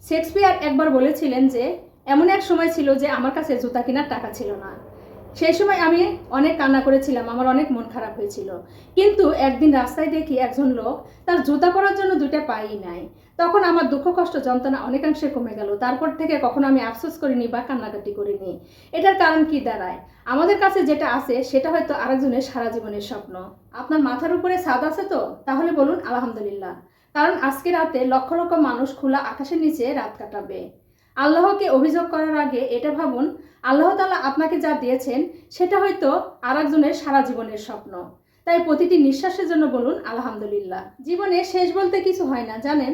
Shakespeare একবার বলেছিলেন যে এমন এক সময় ছিল যে আমার কাছে জুতা কেনার টাকা ছিল না। সেই সময় আমি অনেক কান্না করেছিলাম, আমার অনেক মন খারাপ হয়েছিল। কিন্তু একদিন রাস্তায় দেখি একজন লোক তার জুতা পরার জন্য দুটো পাই নাই। তখন আমার দুঃখ কষ্ট যন্ত্রণা অনেকাংশে কমে গেল। তারপর থেকে কখনো আমি আফসোস করিনি বা কান্নাকাটি করিনি। এটার কারণ কি দাঁড়ায়? আমাদের কাছে যেটা আছে সেটা হয়তো আরেকজনের সারা জীবনের স্বপ্ন। আপনার মাথার উপরে ছাদ আছে তো? তাহলে বলুন আলহামদুলিল্লাহ। কারণ আজকে রাতে লক্ষ লক্ষ মানুষ খোলা আকাশের নিচে রাত কাটাবে। আল্লাহকে অভিযোগ করার আগে এটা ভাবুন, আল্লাহ তাআলা আপনাকে যা দিয়েছেন সেটা হয়তো আরেকজনের সারা জীবনের স্বপ্ন। তাই প্রতিটি নিঃশ্বাসের জন্য বলুন আলহামদুলিল্লাহ। জীবনে শেষ বলতে কিছু হয় না, জানেন?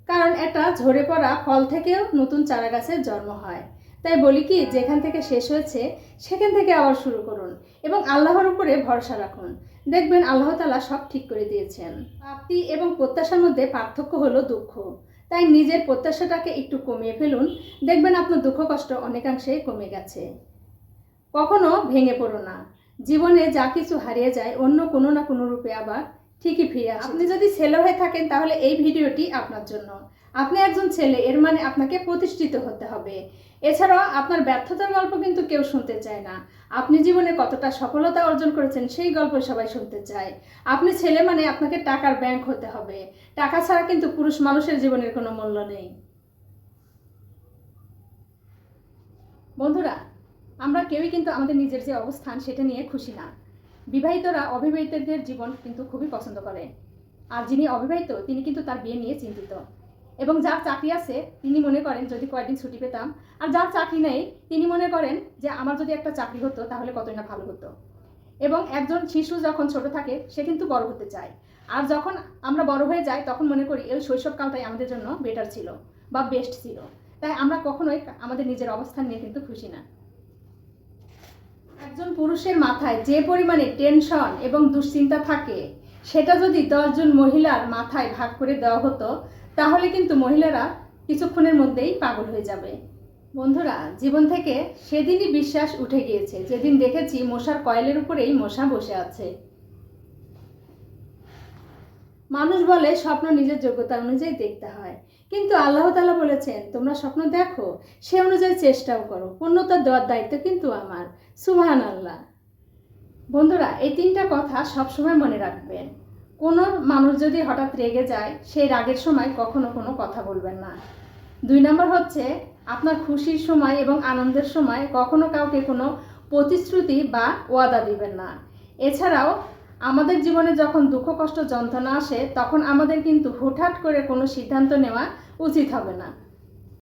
কারণ একটা ঝরে পড়া ফল থেকেও নতুন চারা গাছের জন্ম হয়। তাই বলি কি, যেখান থেকে শেষ হয়েছে সেখান থেকে আবার শুরু করুন এবং আল্লাহর উপরে ভরসা রাখুন। দেখবেন আল্লাহ তাআলা সব ঠিক করে দিয়েছেন। প্রাপ্তি এবং প্রত্যাশার মধ্যে পার্থক্য হলো দুঃখ। তাই নিজের প্রত্যাশাটাকে একটু কমিয়ে ফেলুন, দেখবেন আপনার দুঃখ কষ্ট অনেকাংশেই কমে গেছে। কখনো ভেঙে পড়ো না। জীবনে যা কিছু হারিয়ে যায় অন্য কোনো না কোনো রূপে আবার ঠিকই ফিরে আসে। আপনি যদি ছেলে হয়ে থাকেন তাহলে এই ভিডিওটি আপনার জন্য। আপনি একজন ছেলে, এর মানে আপনাকে প্রতিষ্ঠিত হতে হবে। এছাড়াও আপনার ব্যর্থতার গল্প কিন্তু কেউ শুনতে চায় না। আপনি জীবনে কতটা সফলতা অর্জন করেছেন সেই গল্প সবাই শুনতে চায়। আপনি ছেলে মানে আপনাকে টাকার ব্যাংক হতে হবে। টাকা ছাড়া কিন্তু পুরুষ মানুষের জীবনের কোনো মূল্য নেই। বন্ধুরা, আমরা কেউই কিন্তু আমাদের নিজের যে অবস্থান সেটা নিয়ে খুশি না। বিবাহিতরা অবিবাহিতদের জীবন কিন্তু খুবই পছন্দ করে, আর যিনি অবিবাহিত তিনি কিন্তু তার বিয়ে নিয়ে চিন্তিত। এবং যার চাকরি আছে তিনি মনে করেন যদি কয়েকদিন ছুটি পেতাম, আর যার চাকরি নেই তিনি মনে করেন যে আমার যদি একটা চাকরি হতো তাহলে কতই না ভালো হতো। এবং একজন শিশু যখন ছোট থাকে সে কিন্তু বড় হতে চায়, আর যখন আমরা বড় হয়ে যাই তখন মনে করি এই শৈশবকালটাই আমাদের জন্য বেটার ছিল বা বেস্ট ছিল। তাই আমরা কখনোই আমাদের নিজের অবস্থান নিয়ে কিন্তু খুশি না। একজন পুরুষের মাথায় যে পরিমাণে টেনশন এবং দুশ্চিন্তা থাকে সেটা যদি 10 জন মহিলার মাথায় ভাগ করে দেওয়া হতো তাহলে কিন্তু মহিলারা কিছুক্ষণের মধ্যেই পাগল হয়ে যাবে। বন্ধুরা, জীবন থেকে সেদিনই বিশ্বাস উঠে গিয়েছে যেদিন দেখেছি মশার কয়েলের উপরেই মশা বসে আছে। মানুষ বলে স্বপ্ন নিজের যোগ্যতা অনুযায়ী দেখতে হয়, কিন্তু আল্লাহ তাআলা বলেছেন তোমরা স্বপ্ন দেখো, সে অনুযায়ী চেষ্টাও করো, পূর্ণতা দেওয়ার দায়িত্ব কিন্তু আমার। সুবহানাল্লাহ। বন্ধুরা, এই 3টা কথা সবসময় মনে রাখবেন। কোনো মানুষ যদি হঠাৎ রেগে যায় সেই রাগের সময় কখনো কোনো কথা বলবেন না। 2 নম্বর হচ্ছে আপনার খুশির সময় এবং আনন্দের সময় কখনো কাউকে কোনো প্রতিশ্রুতি বা ওয়াদা দিবেন না। এছাড়াও আমাদের জীবনে যখন দুঃখ কষ্ট যন্ত্রণা আসে তখন আমাদের কিন্তু হুটহাট করে কোনো সিদ্ধান্ত নেওয়া উচিত হবে না।